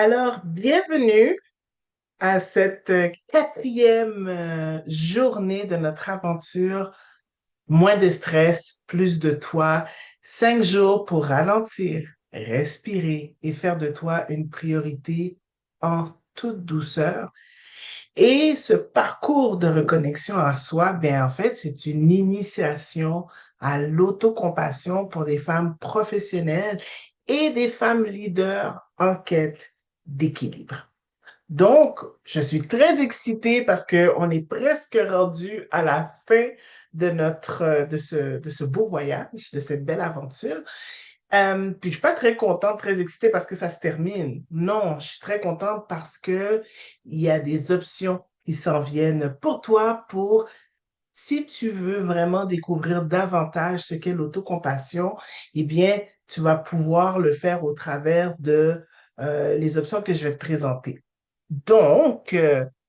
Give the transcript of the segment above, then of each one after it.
Alors, bienvenue à cette quatrième journée de notre aventure. Moins de stress, plus de toi. 5 jours pour ralentir, respirer et faire de toi une priorité en toute douceur. Et ce parcours de reconnexion à soi, bien, en fait, c'est une initiation à l'autocompassion pour des femmes professionnelles et des femmes leaders en quête d'équilibre. Donc, je suis très excitée parce qu'on est presque rendu à la fin de de ce beau voyage, de cette belle aventure. Puis je suis pas très contente, très excitée parce que ça se termine. Non, je suis très contente parce que il y a des options qui s'en viennent pour toi, pour si tu veux vraiment découvrir davantage ce qu'est l'autocompassion, eh bien, tu vas pouvoir le faire au travers de les options que je vais te présenter. Donc,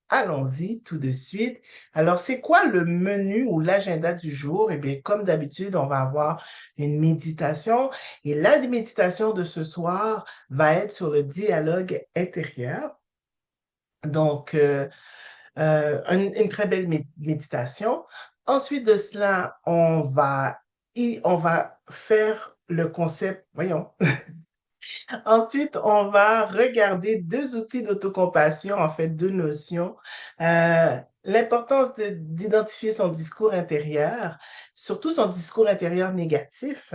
allons-y tout de suite. Alors, c'est quoi le menu ou l'agenda du jour? Eh bien, comme d'habitude, on va avoir une méditation et la méditation de ce soir va être sur le dialogue intérieur. Donc, une très belle méditation. Ensuite de cela, on va faire le concept, voyons, ensuite, on va regarder deux outils d'autocompassion, en fait, deux notions. L'importance d'identifier son discours intérieur, surtout son discours intérieur négatif,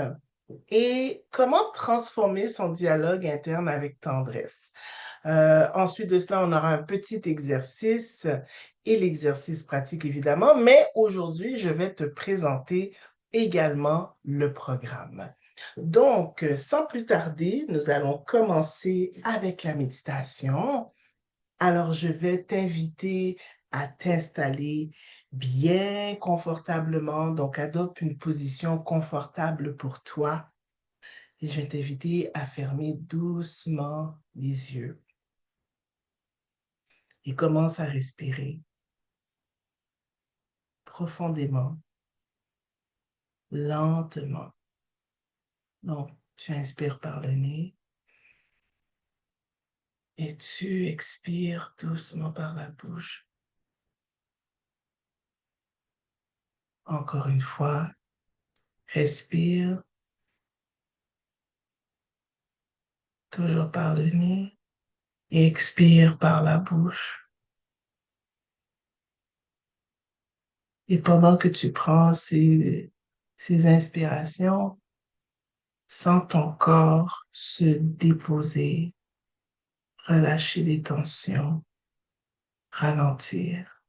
et comment transformer son dialogue interne avec tendresse. Ensuite de cela, on aura un petit exercice et l'exercice pratique, évidemment, mais aujourd'hui, je vais te présenter également le programme. Donc, sans plus tarder, nous allons commencer avec la méditation. Alors, je vais t'inviter à t'installer bien confortablement. Donc, adopte une position confortable pour toi. Et je vais t'inviter à fermer doucement les yeux et commence à respirer profondément, lentement. Donc, tu inspires par le nez et tu expires doucement par la bouche. Encore une fois, respire toujours par le nez et expire par la bouche. Et pendant que tu prends ces inspirations, sens ton corps se déposer, relâcher les tensions, ralentir.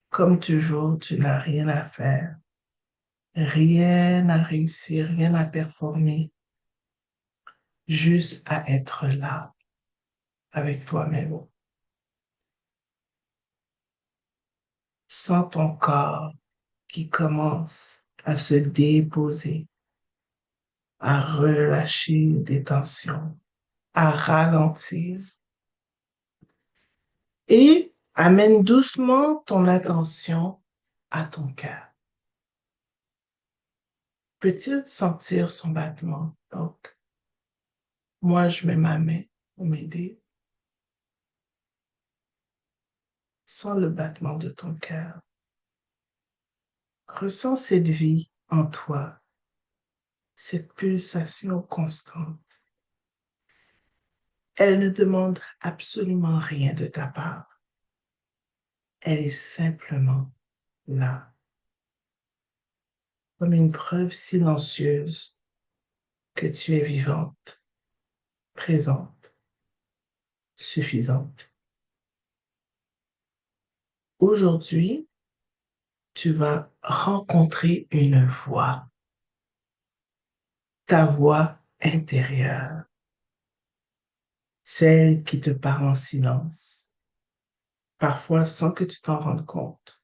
Comme toujours, tu n'as rien à faire, rien à réussir, rien à performer, juste à être là avec toi-même. Sens ton corps qui commence à se déposer, à relâcher des tensions, à ralentir et amène doucement ton attention à ton cœur. Peux-tu sentir son battement? Donc, moi, je mets ma main pour m'aider. Sens le battement de ton cœur. Ressens cette vie en toi, cette pulsation constante. Elle ne demande absolument rien de ta part. Elle est simplement là, comme une preuve silencieuse que tu es vivante, présente, suffisante. Aujourd'hui, tu vas rencontrer une voix, ta voix intérieure, celle qui te parle en silence, parfois sans que tu t'en rendes compte.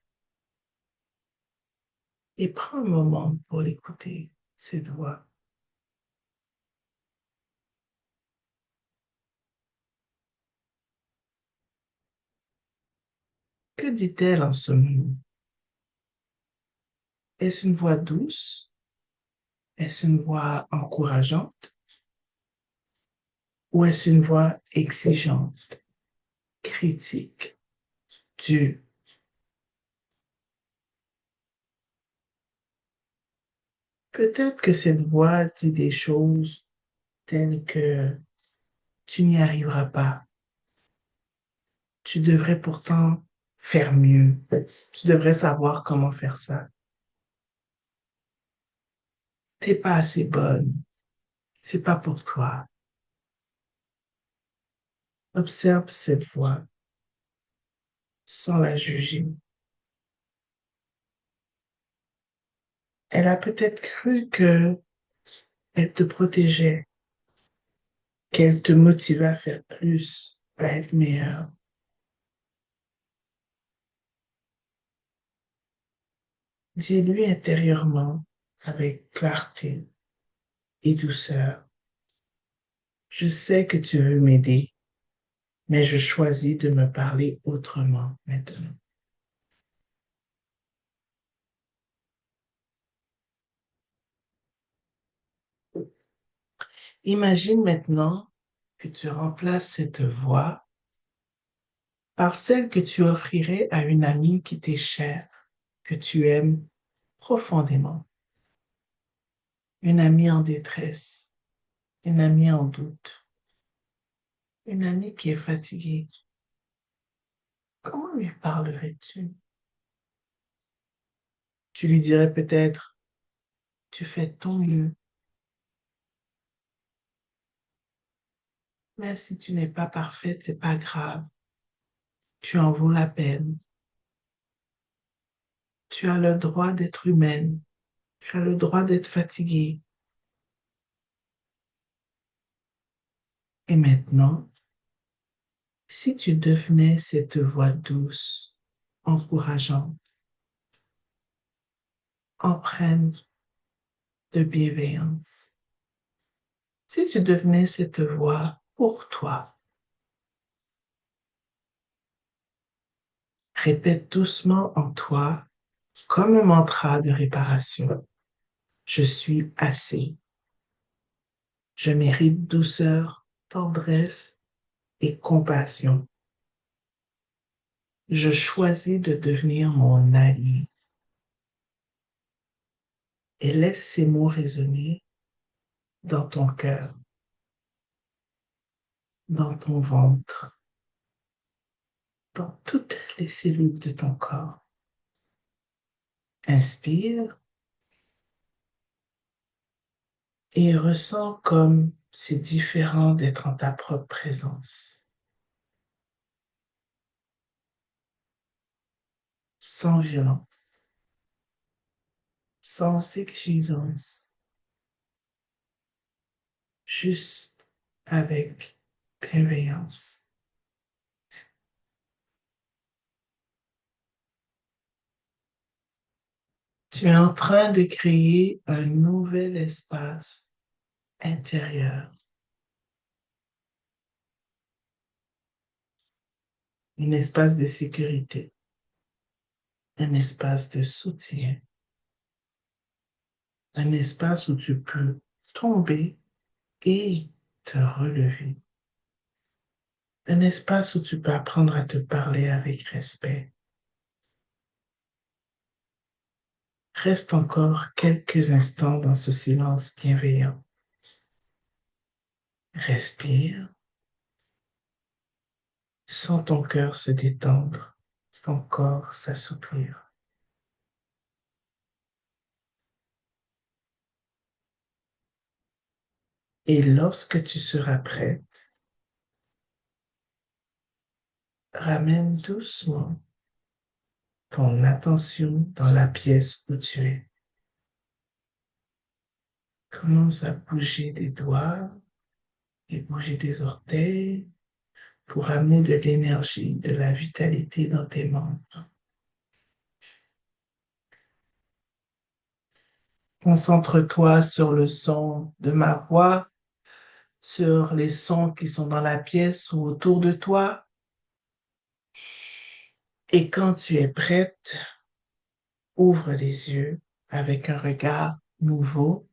Et prends un moment pour l'écouter, cette voix. Que dit-elle en ce moment? Est-ce une voix douce? Est-ce une voix encourageante? ou est-ce une voix exigeante, critique, dure? Peut-être que cette voix dit des choses telles que tu n'y arriveras pas. Tu devrais pourtant faire mieux. Tu devrais savoir comment faire ça. T'es pas assez bonne. C'est pas pour toi. Observe cette voix sans la juger. Elle a peut-être cru que elle te protégeait, qu'elle te motivait à faire plus, à être meilleure. Dis-lui intérieurement, avec clarté et douceur, je sais que tu veux m'aider, mais je choisis de me parler autrement maintenant. Imagine maintenant que tu remplaces cette voix par celle que tu offrirais à une amie qui t'est chère, que tu aimes profondément, une amie en détresse, une amie en doute, une amie qui est fatiguée. Comment lui parlerais-tu? Tu lui dirais peut-être, tu fais de ton mieux, même si tu n'es pas parfaite, c'est pas grave. Tu en vaux la peine. Tu as le droit d'être humaine. Tu as le droit d'être fatiguée. Et maintenant, si tu devenais cette voix douce, encourageante, empreinte de bienveillance, si tu devenais cette voix pour toi, répète doucement en toi comme un mantra de réparation. Je suis assez. Je mérite douceur, tendresse et compassion. Je choisis de devenir mon allié et laisse ces mots résonner dans ton cœur, dans ton ventre, dans toutes les cellules de ton corps. Inspire et ressens comme c'est différent d'être en ta propre présence, sans violence, sans exigence, juste avec bienveillance. Tu es en train de créer un nouvel espace intérieur, un espace de sécurité, un espace de soutien, un espace où tu peux tomber et te relever, un espace où tu peux apprendre à te parler avec respect. Reste encore quelques instants dans ce silence bienveillant. Respire, sens ton cœur se détendre, ton corps s'assouplir. Et lorsque tu seras prête, ramène doucement ton attention dans la pièce où tu es. Commence à bouger des doigts et bouger des orteils pour amener de l'énergie, de la vitalité dans tes membres. Concentre-toi sur le son de ma voix, sur les sons qui sont dans la pièce ou autour de toi. Et quand tu es prête, ouvre les yeux avec un regard nouveau,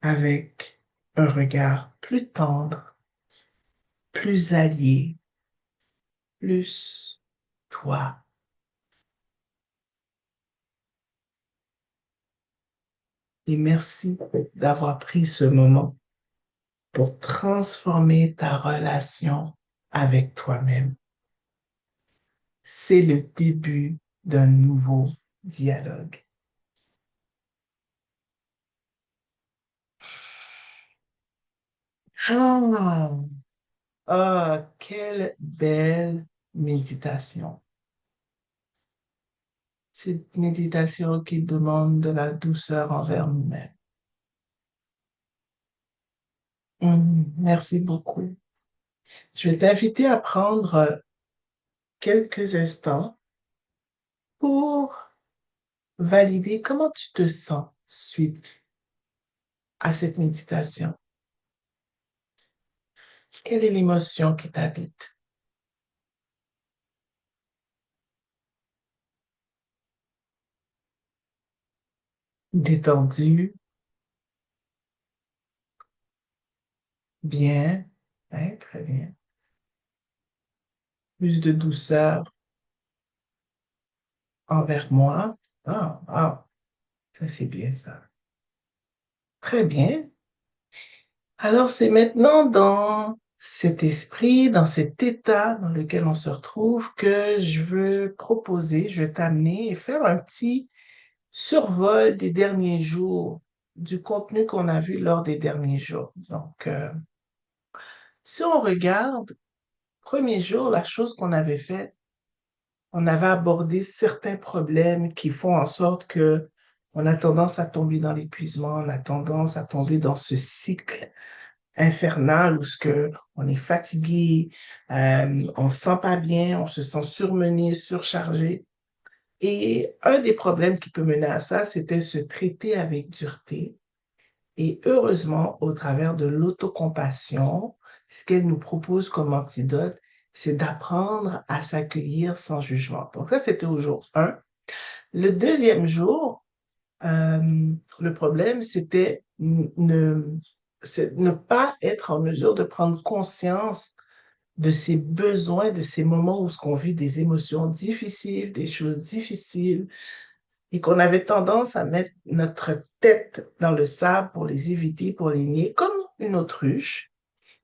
avec un regard plus tendre, plus allié, plus toi. Et merci d'avoir pris ce moment pour transformer ta relation avec toi-même. C'est le début d'un nouveau dialogue. Ah, ah, quelle belle méditation. Cette méditation qui demande de la douceur envers nous-mêmes. Merci beaucoup. Je vais t'inviter à prendre quelques instants pour valider comment tu te sens suite à cette méditation. Quelle est l'émotion qui t'habite? Détendu, bien, hein, très bien. Plus de douceur envers moi. Ah, ah, ça c'est bien ça. Très bien. Alors c'est maintenant dans cet esprit, dans cet état dans lequel on se retrouve que je veux proposer, je vais t'amener et faire un petit survol des derniers jours, du contenu qu'on a vu lors des derniers jours. Donc, si on regarde, premier jour, la chose qu'on avait faite, on avait abordé certains problèmes qui font en sorte que on a tendance à tomber dans l'épuisement, on a tendance à tomber dans ce cycle infernal où ce que on est fatigué, on se sent pas bien, on se sent surmené, surchargé. Et un des problèmes qui peut mener à ça, c'était se traiter avec dureté. Et heureusement, au travers de l'autocompassion, ce qu'elle nous propose comme antidote, c'est d'apprendre à s'accueillir sans jugement. Donc ça, c'était au jour 1. Le deuxième jour, le problème, c'était ne pas être en mesure de prendre conscience de ses besoins, de ces moments où on vit des émotions difficiles, des choses difficiles, et qu'on avait tendance à mettre notre tête dans le sable pour les éviter, pour les nier, comme une autruche.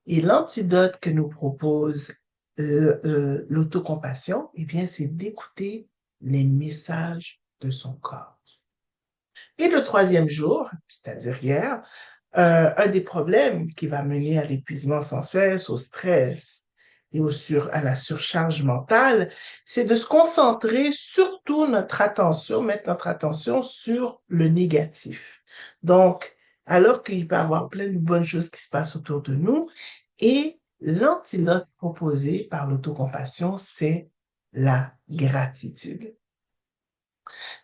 Et l'antidote que nous propose l'autocompassion, eh bien, c'est d'écouter les messages de son corps. Et le troisième jour, c'est-à-dire hier, un des problèmes qui va mener à l'épuisement sans cesse, au stress et à la surcharge mentale, c'est de se concentrer surtout notre attention, mettre notre attention sur le négatif. Donc, alors qu'il peut y avoir plein de bonnes choses qui se passent autour de nous, et l'antidote proposé par l'autocompassion, c'est la gratitude.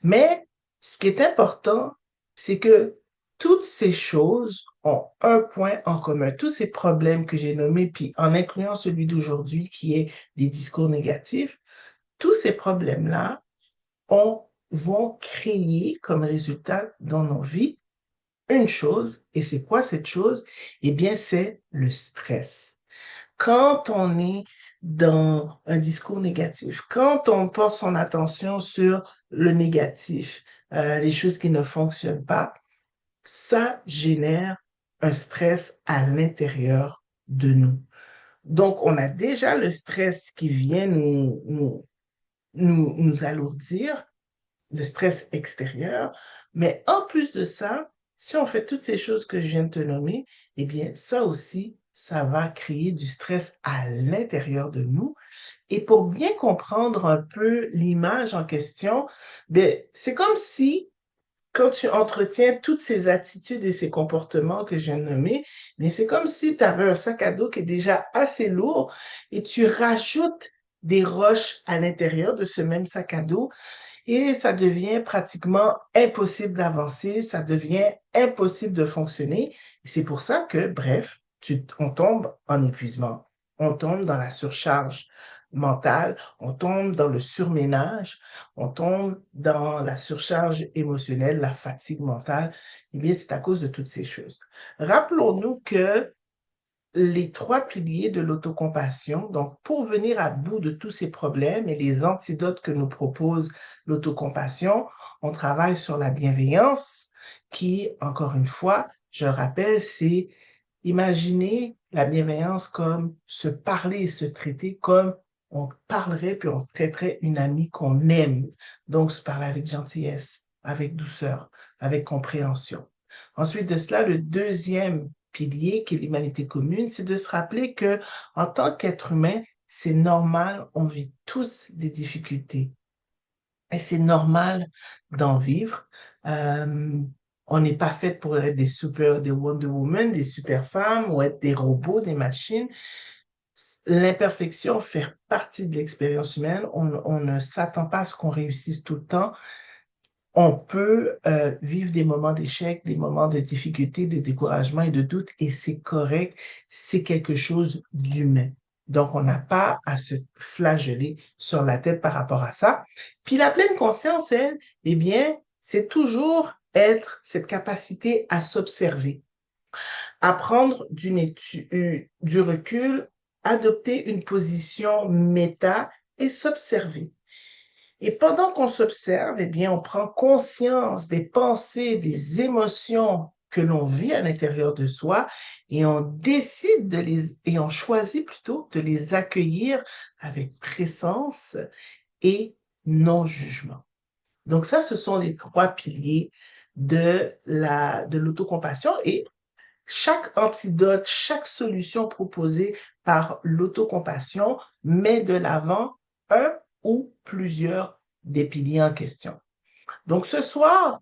Mais ce qui est important, c'est que toutes ces choses ont un point en commun. Tous ces problèmes que j'ai nommés, puis en incluant celui d'aujourd'hui qui est des discours négatifs, tous ces problèmes-là vont créer comme résultat dans nos vies une chose. Et c'est quoi cette chose? Eh bien, c'est le stress. Quand on est dans un discours négatif, quand on porte son attention sur le négatif, les choses qui ne fonctionnent pas, ça génère un stress à l'intérieur de nous. Donc, on a déjà le stress qui vient nous alourdir, le stress extérieur, mais en plus de ça, si on fait toutes ces choses que je viens de te nommer, eh bien, ça aussi, ça va créer du stress à l'intérieur de nous. Et pour bien comprendre un peu l'image en question, c'est comme si, quand tu entretiens toutes ces attitudes et ces comportements que je viens de nommer, mais c'est comme si tu avais un sac à dos qui est déjà assez lourd et tu rajoutes des roches à l'intérieur de ce même sac à dos et ça devient pratiquement impossible d'avancer, ça devient impossible de fonctionner. C'est pour ça que, bref, on tombe en épuisement, on tombe dans la surcharge. mentale, on tombe dans le surménage, on tombe dans la surcharge émotionnelle, la fatigue mentale. Eh bien, c'est à cause de toutes ces choses. Rappelons-nous que les trois piliers de l'autocompassion, donc pour venir à bout de tous ces problèmes et les antidotes que nous propose l'autocompassion, on travaille sur la bienveillance qui, encore une fois, je le rappelle, c'est imaginer la bienveillance comme se parler et se traiter comme on parlerait puis on traiterait une amie qu'on aime. Donc, se parler avec gentillesse, avec douceur, avec compréhension. Ensuite de cela, le deuxième pilier qui est l'humanité commune, c'est de se rappeler que en tant qu'être humain, c'est normal, on vit tous des difficultés. Et c'est normal d'en vivre. Euh, on n'est pas fait pour être des Wonder Woman, des super femmes ou être des robots, des machines. L'imperfection fait partie de l'expérience humaine. On ne s'attend pas à ce qu'on réussisse tout le temps. On peut vivre des moments d'échec, des moments de difficulté, de découragement et de doute, et c'est correct, c'est quelque chose d'humain. Donc, on n'a pas à se flageller sur la tête par rapport à ça. Puis la pleine conscience, elle, eh bien, c'est toujours être cette capacité à s'observer, à prendre du recul, adopter une position méta et s'observer. Et pendant qu'on s'observe, eh bien, on prend conscience des pensées, des émotions que l'on vit à l'intérieur de soi et on décide et on choisit plutôt de les accueillir avec présence et non-jugement. Donc ça, ce sont les trois piliers de l'autocompassion et chaque antidote, chaque solution proposée par l'autocompassion met de l'avant un ou plusieurs des piliers en question. Donc ce soir,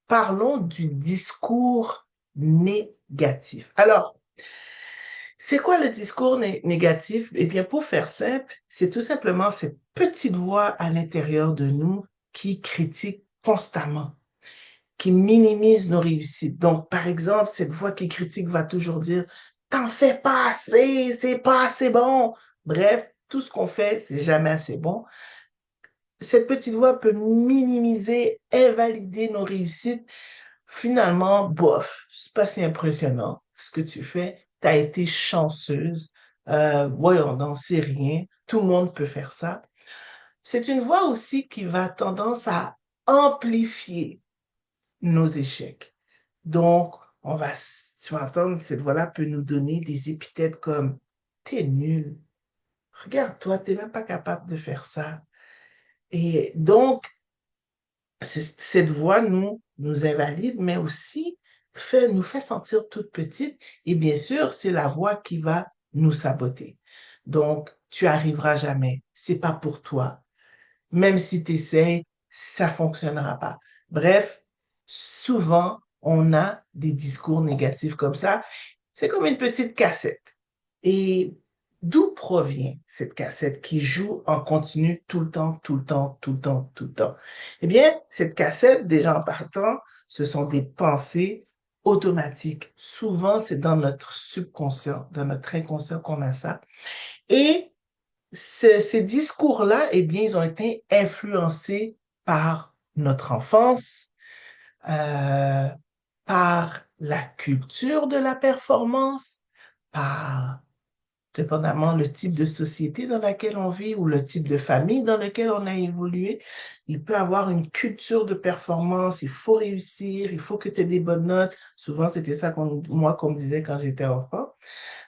parlons du discours négatif. Alors, c'est quoi le discours négatif? Eh bien, pour faire simple, c'est tout simplement cette petite voix à l'intérieur de nous qui critique constamment, qui minimise nos réussites. Donc, par exemple, cette voix qui critique va toujours dire, t'en fais pas assez, c'est pas assez bon. Bref, tout ce qu'on fait, c'est jamais assez bon. Cette petite voix peut minimiser, invalider nos réussites. Finalement, bof, c'est pas si impressionnant ce que tu fais. T'as été chanceuse. Voyons donc, c'est rien. Tout le monde peut faire ça. C'est une voix aussi qui va tendance à amplifier nos échecs. Donc, tu vas entendre, cette voix-là peut nous donner des épithètes comme t'es nul, regarde-toi, t'es même pas capable de faire ça. Et donc, cette voix nous invalide, mais aussi nous fait sentir toute petite. Et bien sûr, c'est la voix qui va nous saboter. Donc, tu arriveras jamais. C'est pas pour toi. Même si tu essaies, ça fonctionnera pas. Bref, souvent, on a des discours négatifs comme ça. C'est comme une petite cassette. Et d'où provient cette cassette qui joue en continu tout le temps, tout le temps, tout le temps, tout le temps? Eh bien, cette cassette, déjà en partant, ce sont des pensées automatiques. Souvent, c'est dans notre subconscient, dans notre inconscient qu'on a ça. Et ces discours-là, eh bien, ils ont été influencés par notre enfance, euh, par la culture de la performance, par, dépendamment le type de société dans laquelle on vit ou le type de famille dans lequel on a évolué. Il peut avoir une culture de performance, il faut réussir, il faut que tu aies des bonnes notes. Souvent, c'était ça moi qu'on me disait quand j'étais enfant.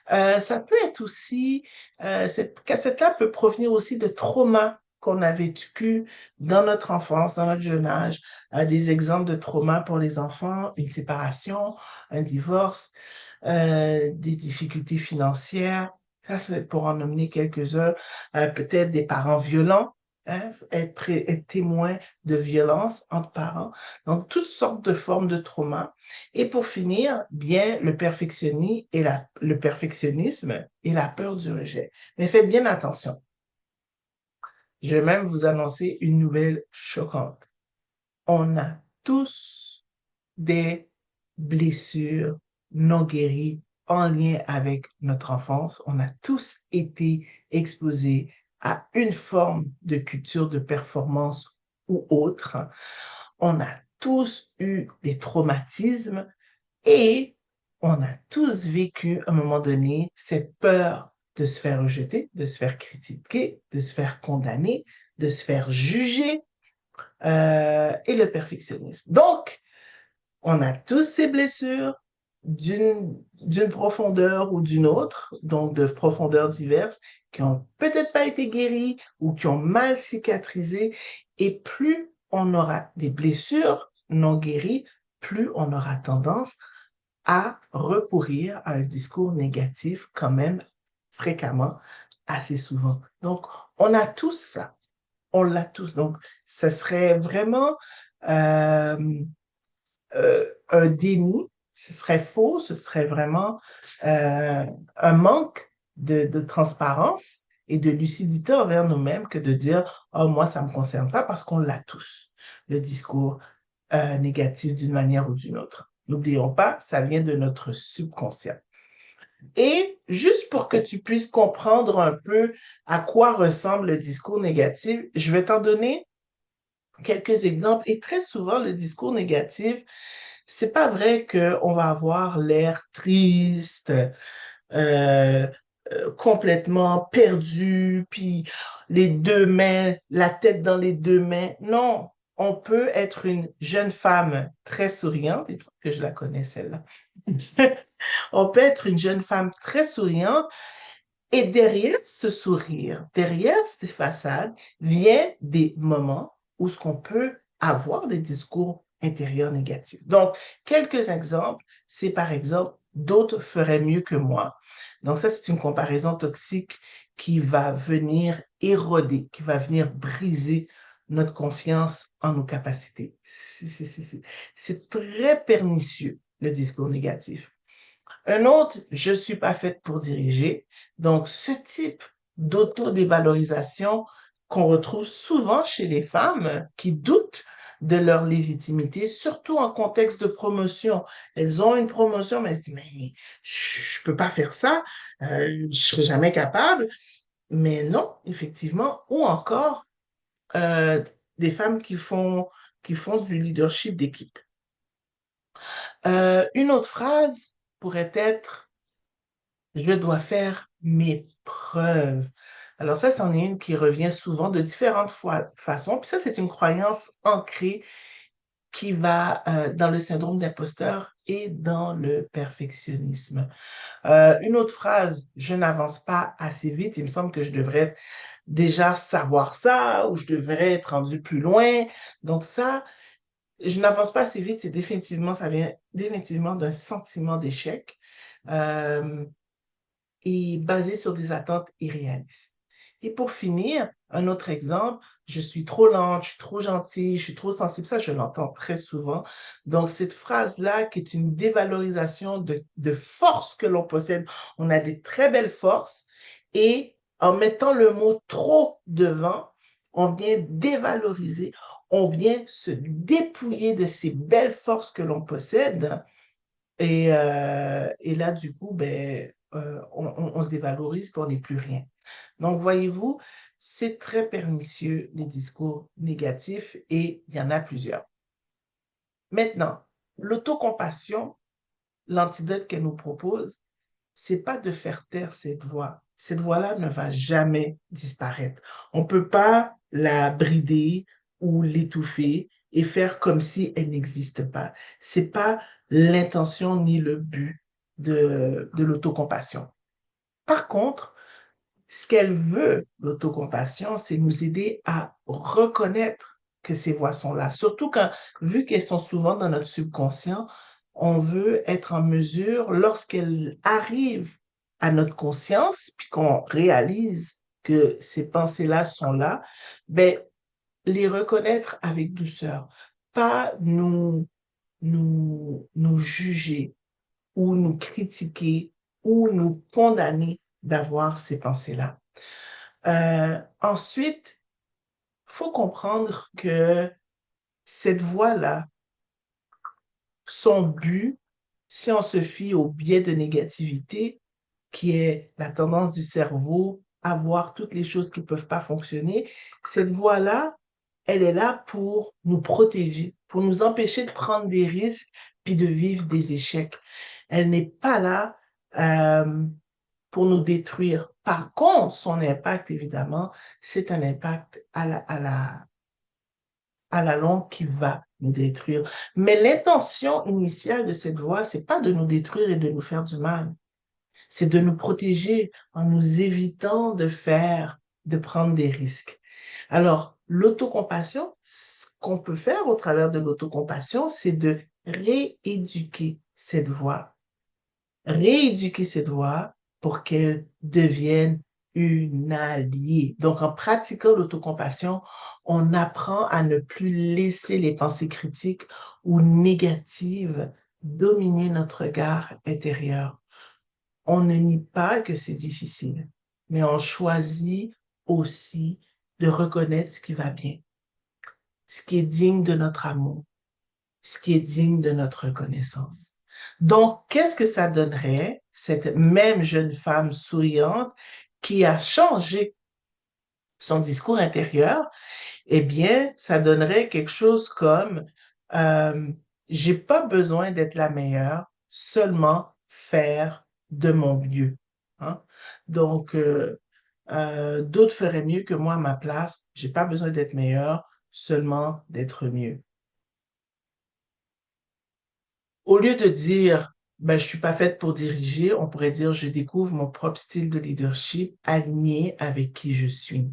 Ça peut être aussi, cette cassette-là peut provenir aussi de traumas qu'on a vécu dans notre enfance, dans notre jeune âge. Des exemples de traumas pour les enfants, une séparation, un divorce, des difficultés financières. Ça, c'est pour en nommer quelques-uns. Peut-être des parents violents, hein, être témoin de violences entre parents. Donc, toutes sortes de formes de traumas. Et pour finir, bien, le perfectionnisme et la peur du rejet. Mais faites bien attention. Je vais même vous annoncer une nouvelle choquante. On a tous des blessures non guéries en lien avec notre enfance. On a tous été exposés à une forme de culture de performance ou autre. On a tous eu des traumatismes et on a tous vécu à un moment donné cette peur de se faire rejeter, de se faire critiquer, de se faire condamner, de se faire juger et le perfectionnisme. Donc, on a tous ces blessures d'une profondeur ou d'une autre, donc de profondeurs diverses, qui ont peut-être pas été guéries ou qui ont mal cicatrisé. Et plus on aura des blessures non guéries, plus on aura tendance à recourir à un discours négatif quand même fréquemment, assez souvent. Donc, on a tous ça. On l'a tous. Donc, ce serait vraiment euh, un déni, ce serait faux, ce serait vraiment un manque de transparence et de lucidité envers nous-mêmes que de dire, oh, moi, ça me concerne pas parce qu'on l'a tous, le discours négatif d'une manière ou d'une autre. N'oublions pas, ça vient de notre subconscient. Et juste pour que tu puisses comprendre un peu à quoi ressemble le discours négatif, je vais t'en donner quelques exemples. Et très souvent, le discours négatif, c'est pas vrai qu'on va avoir l'air triste, euh, complètement perdu, puis les deux mains, la tête dans les deux mains. Non, on peut être une jeune femme très souriante, il me semble que je la connais celle-là. On peut être une jeune femme très souriante et derrière ce sourire, derrière ces façades, vient des moments où ce qu'on peut avoir des discours intérieurs négatifs. Donc, quelques exemples, c'est par exemple, d'autres feraient mieux que moi. Donc ça, c'est une comparaison toxique qui va venir éroder, qui va venir briser notre confiance en nos capacités. C'est très pernicieux, le discours négatif. Un autre, je suis pas faite pour diriger. Donc, ce type d'autodévalorisation qu'on retrouve souvent chez les femmes qui doutent de leur légitimité, surtout en contexte de promotion. Elles ont une promotion, mais elles se disent, mais je peux pas faire ça, je serai jamais capable. Mais non, effectivement, ou encore euh, des femmes qui font du leadership d'équipe. Une autre phrase pourrait être je dois faire mes preuves. Alors ça, c'en est une qui revient souvent de différentes façons. Puis ça, c'est une croyance ancrée qui va dans le syndrome d'imposteur et dans le perfectionnisme. Une autre phrase, je n'avance pas assez vite. Il me semble que je devrais déjà savoir ça ou je devrais être rendu plus loin. Donc ça, je n'avance pas assez vite, c'est définitivement, ça vient définitivement d'un sentiment d'échec. Euh, et basé sur des attentes irréalistes. Et pour finir, un autre exemple, je suis trop lente, je suis trop gentille, je suis trop sensible. Ça, je l'entends très souvent. Donc, cette phrase-là, qui est une dévalorisation de force que l'on possède. On a des très belles forces et en mettant le mot trop devant, on vient dévaloriser, on vient se dépouiller de ces belles forces que l'on possède et là, du coup, ben, on se dévalorise puis on n'est plus rien. Donc, voyez-vous, c'est très pernicieux, les discours négatifs, et il y en a plusieurs. Maintenant, l'autocompassion, l'antidote qu'elle nous propose, c'est pas de faire taire cette voix. Cette voix-là ne va jamais disparaître. On ne peut pas la brider ou l'étouffer et faire comme si elle n'existe pas. C'est pas l'intention ni le but de l'autocompassion. Par contre, ce qu'elle veut, l'autocompassion, c'est nous aider à reconnaître que ces voix sont là. Surtout quand, vu qu'elles sont souvent dans notre subconscient, on veut être en mesure, lorsqu'elles arrivent à notre conscience, puis qu'on réalise que ces pensées-là sont là, ben, les reconnaître avec douceur, pas nous juger ou nous critiquer ou nous condamner d'avoir ces pensées-là. Ensuite, il faut comprendre que cette voie-là, son but, si on se fie au biais de négativité, qui est la tendance du cerveau avoir toutes les choses qui ne peuvent pas fonctionner, cette voix-là, elle est là pour nous protéger, pour nous empêcher de prendre des risques puis de vivre des échecs. Elle n'est pas là euh, pour nous détruire. Par contre, son impact, évidemment, c'est un impact à la longue qui va nous détruire. Mais l'intention initiale de cette voix, c'est pas de nous détruire et de nous faire du mal. C'est de nous protéger en nous évitant de prendre des risques. Alors, l'autocompassion, ce qu'on peut faire au travers de l'autocompassion, c'est de rééduquer cette voix, rééduquer cette voix pour qu'elle devienne une alliée. Donc, en pratiquant l'autocompassion, on apprend à ne plus laisser les pensées critiques ou négatives dominer notre regard intérieur. On ne nie pas que c'est difficile, mais on choisit aussi de reconnaître ce qui va bien, ce qui est digne de notre amour, ce qui est digne de notre reconnaissance. Donc, qu'est-ce que ça donnerait, cette même jeune femme souriante qui a changé son discours intérieur? Eh bien, ça donnerait quelque chose comme euh, j'ai pas besoin d'être la meilleure, seulement faire de mon mieux. Hein? Donc, d'autres feraient mieux que moi à ma place. J'ai pas besoin d'être meilleure, seulement d'être mieux. Au lieu de dire ben, je suis pas faite pour diriger, on pourrait dire je découvre mon propre style de leadership aligné avec qui je suis.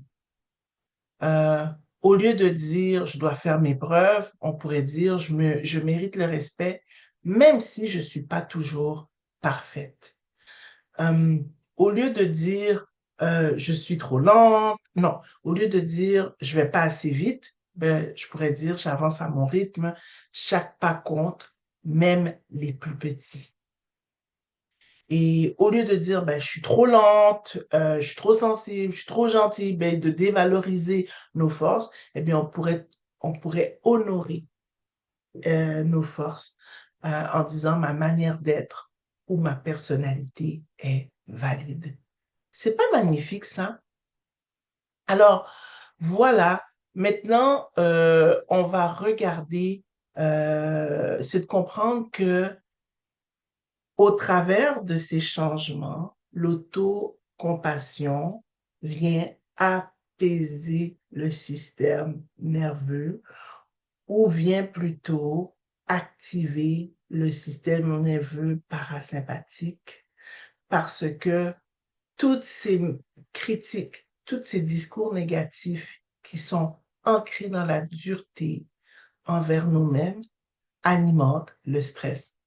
Euh, Au lieu de dire je dois faire mes preuves, on pourrait dire je mérite le respect, même si je suis pas toujours parfaite. Euh, Au lieu de dire je suis trop lente, non. Au lieu de dire je vais pas assez vite, ben, je pourrais dire j'avance à mon rythme. Chaque pas compte, même les plus petits. Et au lieu de dire, ben, je suis trop lente, je suis trop sensible, je suis trop gentille, ben, de dévaloriser nos forces, eh bien, on pourrait honorer nos forces en disant ma manière d'être ou ma personnalité est valide. C'est pas magnifique, ça? Alors, voilà. Maintenant, on va regarder, c'est de comprendre que au travers de ces changements, l'autocompassion vient apaiser le système nerveux ou vient plutôt activer le système nerveux parasympathique parce que toutes ces critiques, tous ces discours négatifs qui sont ancrés dans la dureté envers nous-mêmes alimentent le stress.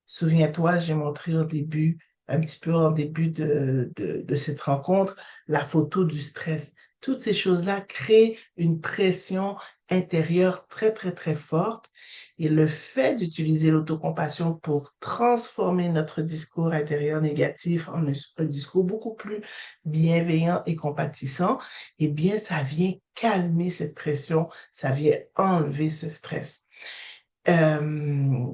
Souviens-toi, j'ai montré au début, un petit peu en début de cette rencontre, la photo du stress. Toutes ces choses-là créent une pression intérieure très, très, très forte. Et le fait d'utiliser l'autocompassion pour transformer notre discours intérieur négatif en un discours beaucoup plus bienveillant et compatissant, eh bien, ça vient calmer cette pression, ça vient enlever ce stress. Euh,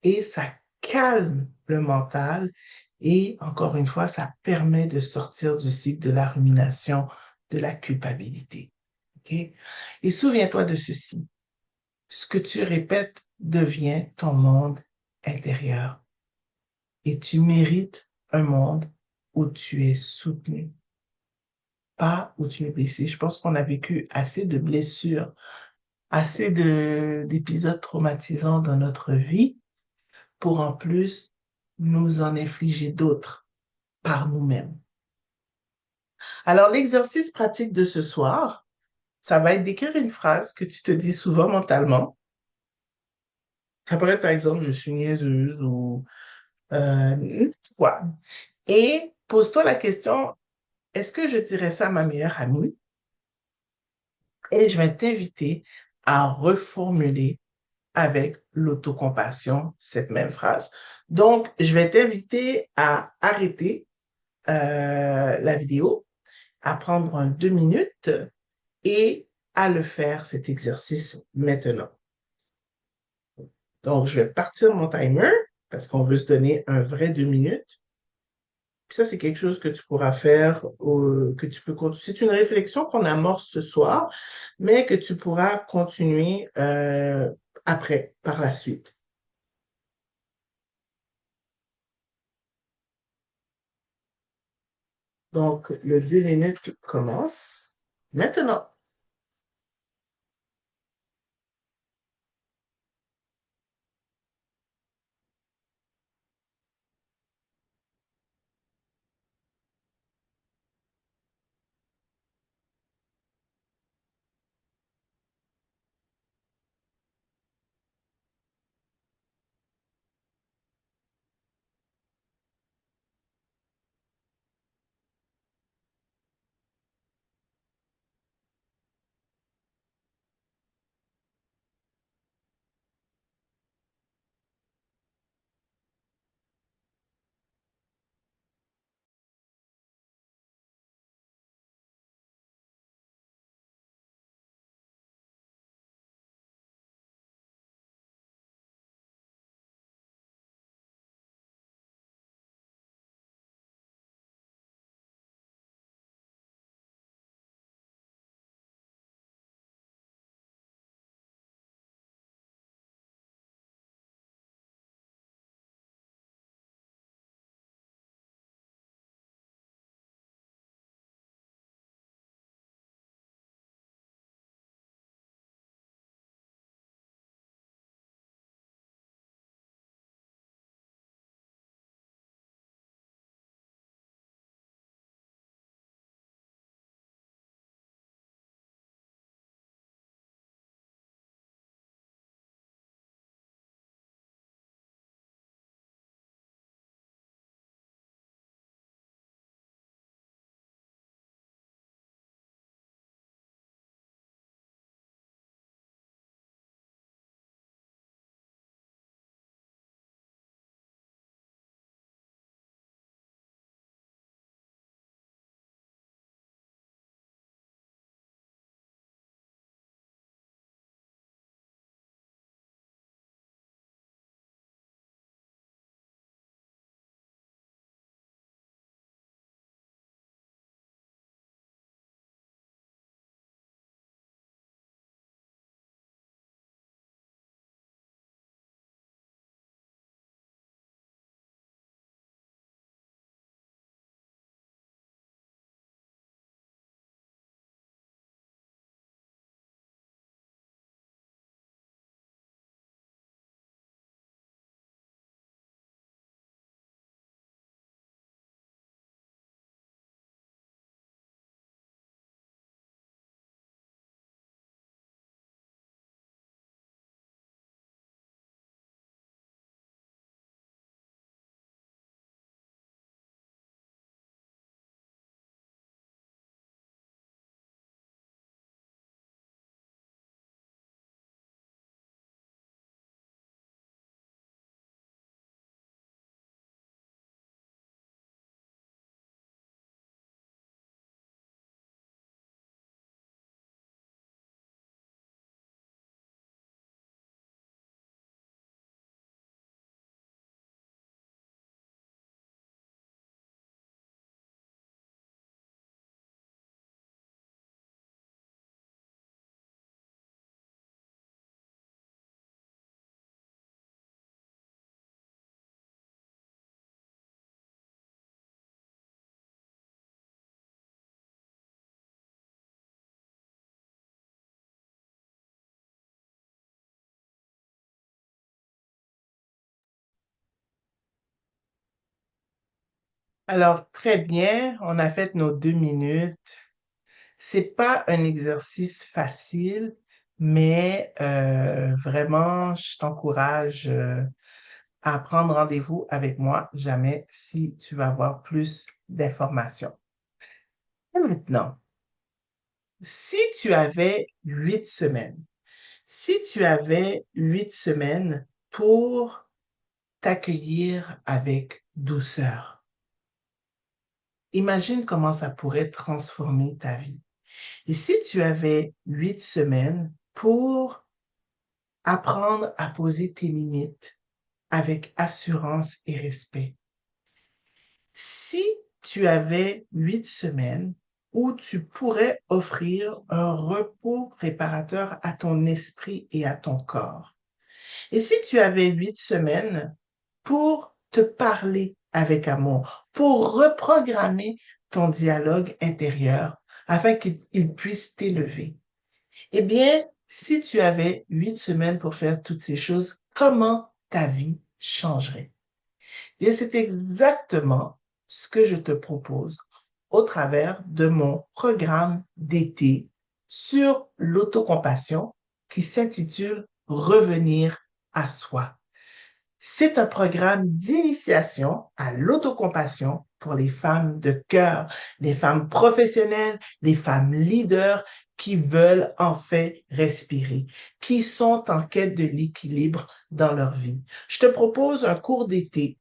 et ça calme le mental et encore une fois, ça permet de sortir du cycle de la rumination, de la culpabilité. OK? Et souviens-toi de ceci. Ce que tu répètes devient ton monde intérieur et tu mérites un monde où tu es soutenu, pas où tu es blessé. Je pense qu'on a vécu assez de blessures, assez d'épisodes traumatisants dans notre vie pour en plus nous en infliger d'autres par nous-mêmes. Alors, l'exercice pratique de ce soir, ça va être d'écrire une phrase que tu te dis souvent mentalement. Ça pourrait être par exemple, je suis niaiseuse ou quoi. Et pose-toi la question, est-ce que je dirais ça à ma meilleure amie? Et je vais t'inviter à reformuler avec l'autocompassion cette même phrase. Donc, je vais t'inviter à arrêter la vidéo, à prendre 2 minutes et à le faire, cet exercice maintenant. Donc, je vais partir mon timer parce qu'on veut se donner un vrai 2 minutes. ça, c'est quelque chose que tu pourras faire, que tu peux continuer. C'est une réflexion qu'on amorce ce soir, mais que tu pourras continuer après, par la suite. Donc, le 2 minutes commence maintenant. Alors, très bien, on a fait nos 2 minutes. C'est pas un exercice facile, mais vraiment, je t'encourage à prendre rendez-vous avec moi jamais si tu vas avoir plus d'informations. Et maintenant, si tu avais 8 semaines, si tu avais 8 semaines pour t'accueillir avec douceur, imagine comment ça pourrait transformer ta vie. Et si tu avais 8 semaines pour apprendre à poser tes limites avec assurance et respect, si tu avais 8 semaines où tu pourrais offrir un repos réparateur à ton esprit et à ton corps. Et si tu avais 8 semaines pour te parler avec amour, pour reprogrammer ton dialogue intérieur afin qu'il puisse t'élever. Eh bien, si tu avais 8 semaines pour faire toutes ces choses, comment ta vie changerait? Et c'est exactement ce que je te propose au travers de mon programme d'été sur l'autocompassion qui s'intitule Revenir à soi. C'est un programme d'initiation à l'autocompassion pour les femmes de cœur, les femmes professionnelles, les femmes leaders qui veulent enfin respirer, qui sont en quête de l'équilibre dans leur vie. Je te propose un cours d'été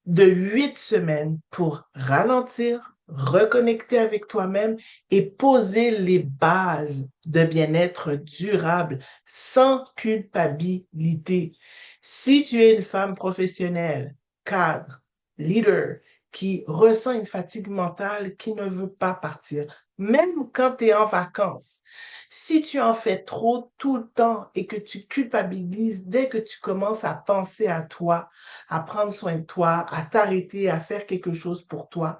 de 8 semaines pour ralentir, reconnecter avec toi-même et poser les bases de bien-être durable sans culpabilité. Si tu es une femme professionnelle, cadre, leader, qui ressent une fatigue mentale, qui ne veut pas partir, même quand tu es en vacances, si tu en fais trop tout le temps et que tu culpabilises dès que tu commences à penser à toi, à prendre soin de toi, à t'arrêter, à faire quelque chose pour toi.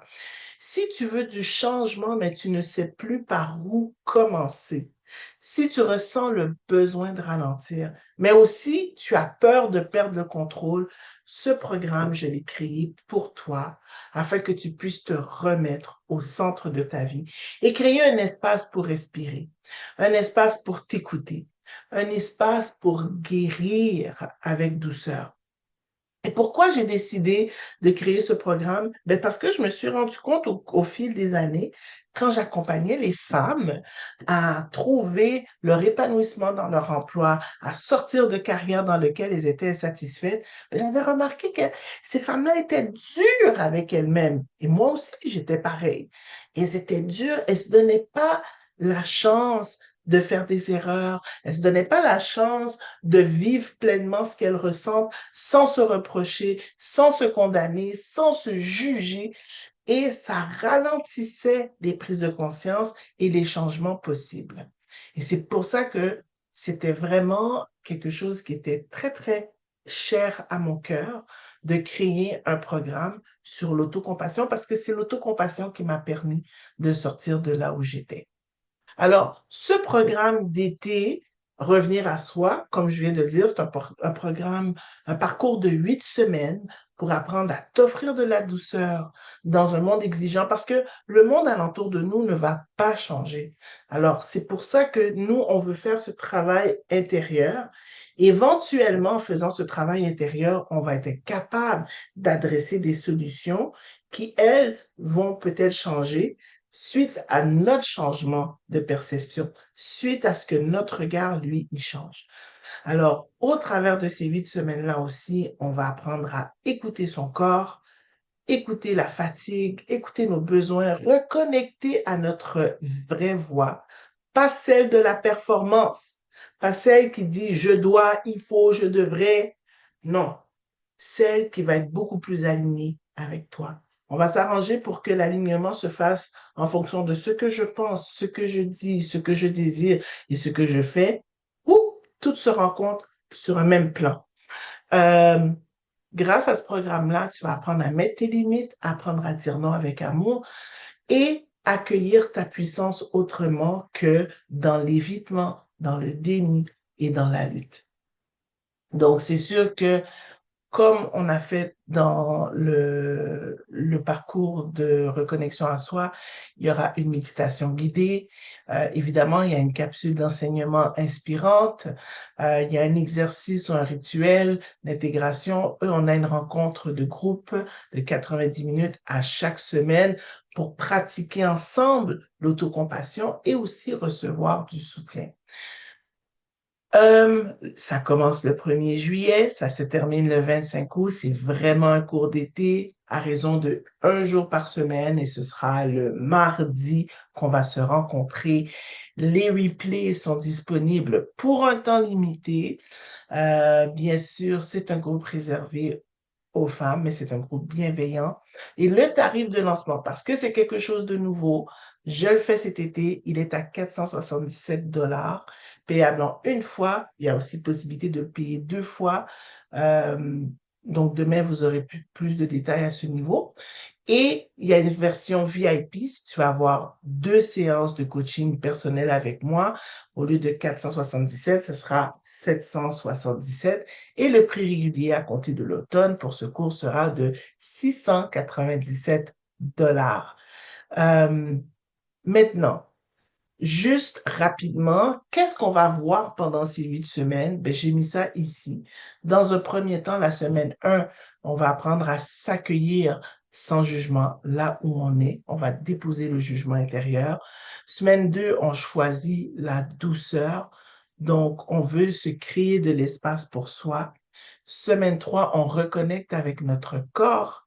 Si tu veux du changement, mais tu ne sais plus par où commencer. Si tu ressens le besoin de ralentir, mais aussi tu as peur de perdre le contrôle, ce programme, je l'ai créé pour toi afin que tu puisses te remettre au centre de ta vie et créer un espace pour respirer, un espace pour t'écouter, un espace pour guérir avec douceur. Et pourquoi j'ai décidé de créer ce programme? Ben parce que je me suis rendu compte au fil des années, quand j'accompagnais les femmes à trouver leur épanouissement dans leur emploi, à sortir de carrières dans lesquelles elles étaient insatisfaites, ben j'avais remarqué que ces femmes-là étaient dures avec elles-mêmes. Et moi aussi, j'étais pareil. Elles étaient dures, elles se donnaient pas la chance de faire des erreurs, elles se donnaient pas la chance de vivre pleinement ce qu'elles ressentent sans se reprocher, sans se condamner, sans se juger, et ça ralentissait les prises de conscience et les changements possibles. Et c'est pour ça que c'était vraiment quelque chose qui était très, très cher à mon cœur de créer un programme sur l'autocompassion parce que c'est l'autocompassion qui m'a permis de sortir de là où j'étais. Alors, ce programme d'été, Revenir à soi, comme je viens de le dire, c'est un programme, un parcours de 8 semaines pour apprendre à t'offrir de la douceur dans un monde exigeant parce que le monde alentour de nous ne va pas changer. Alors, c'est pour ça que nous, on veut faire ce travail intérieur. Éventuellement, en faisant ce travail intérieur, on va être capable d'adresser des solutions qui, elles, vont peut-être changer suite à notre changement de perception, suite à ce que notre regard, lui, il change. Alors, au travers de ces 8 semaines-là aussi, on va apprendre à écouter son corps, écouter la fatigue, écouter nos besoins, reconnecter à notre vraie voix, pas celle de la performance, pas celle qui dit je dois, il faut, je devrais. Non, celle qui va être beaucoup plus alignée avec toi. On va s'arranger pour que l'alignement se fasse en fonction de ce que je pense, ce que je dis, ce que je désire et ce que je fais, ou tout se rencontre sur un même plan. Euh, Grâce à ce programme-là, tu vas apprendre à mettre tes limites, apprendre à dire non avec amour et accueillir ta puissance autrement que dans l'évitement, dans le déni et dans la lutte. Donc, c'est sûr que comme on a fait dans le parcours de reconnexion à soi, il y aura une méditation guidée. Évidemment, il y a une capsule d'enseignement inspirante. Il y a un exercice ou un rituel d'intégration. On a une rencontre de groupe de 90 minutes à chaque semaine pour pratiquer ensemble l'autocompassion et aussi recevoir du soutien. Ça commence le 1er juillet, ça se termine le 25 août. C'est vraiment un cours d'été à raison de 1 jour par semaine et ce sera le mardi qu'on va se rencontrer. Les replays sont disponibles pour un temps limité. Bien sûr, c'est un groupe réservé aux femmes, mais c'est un groupe bienveillant. Et le tarif de lancement, parce que c'est quelque chose de nouveau, je le fais cet été, il est à 477 $, payable en une fois. Il y a aussi possibilité de le payer deux fois. Euh, donc, demain, vous aurez plus de détails à ce niveau. Et il y a une version VIP, si tu vas avoir 2 séances de coaching personnel avec moi. Au lieu de 477, ce sera 777. Et le prix régulier à compter de l'automne pour ce cours sera de 697 $. Euh, Maintenant, juste rapidement, qu'est-ce qu'on va voir pendant ces 8 semaines? Ben, j'ai mis ça ici. Dans un premier temps, la semaine 1, on va apprendre à s'accueillir sans jugement là où on est. On va déposer le jugement intérieur. Semaine 2, on choisit la douceur. Donc, on veut se créer de l'espace pour soi. Semaine 3, on reconnecte avec notre corps.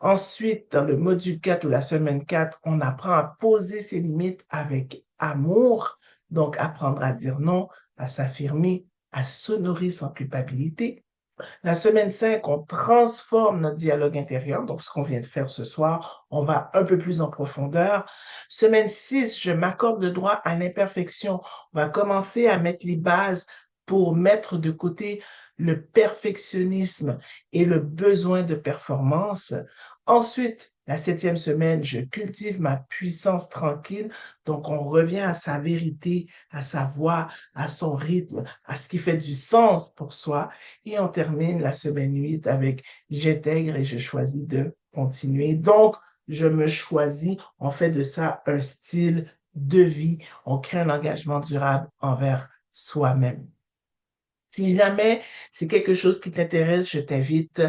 Ensuite, dans le module 4 ou la semaine 4, on apprend à poser ses limites avec amour, donc apprendre à dire non, à s'affirmer, à s'honorer sans culpabilité. La semaine 5, on transforme notre dialogue intérieur, donc ce qu'on vient de faire ce soir, on va un peu plus en profondeur. Semaine 6, je m'accorde le droit à l'imperfection. On va commencer à mettre les bases pour mettre de côté le perfectionnisme et le besoin de performance. Ensuite, la 7e semaine, je cultive ma puissance tranquille. Donc, on revient à sa vérité, à sa voix, à son rythme, à ce qui fait du sens pour soi. Et on termine la semaine 8 avec j'intègre et je choisis de continuer. Donc, je me choisis, on fait de ça un style de vie, on crée un engagement durable envers soi-même. Si jamais c'est quelque chose qui t'intéresse, je t'invite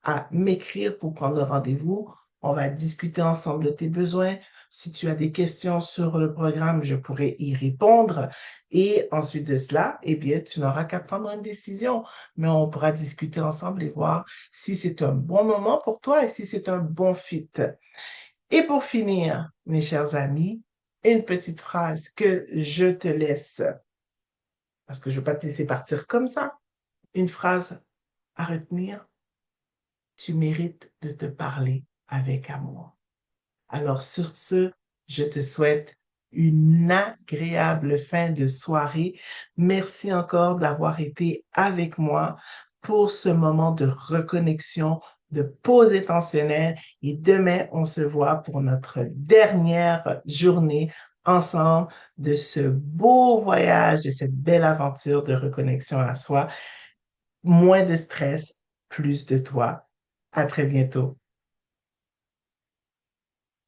à m'écrire pour prendre le rendez-vous. On va discuter ensemble de tes besoins. Si tu as des questions sur le programme, je pourrai y répondre. Et ensuite de cela, eh bien, tu n'auras qu'à prendre une décision. Mais on pourra discuter ensemble et voir si c'est un bon moment pour toi et si c'est un bon fit. Et pour finir, mes chers amis, une petite phrase que je te laisse, parce que je ne vais pas te laisser partir comme ça. Une phrase à retenir, tu mérites de te parler avec amour. Alors sur ce, je te souhaite une agréable fin de soirée. Merci encore d'avoir été avec moi pour ce moment de reconnexion, de pause intentionnelle. Et demain, on se voit pour notre dernière journée ensemble de ce beau voyage, de cette belle aventure de reconnexion à soi. Moins de stress, plus de toi. À très bientôt.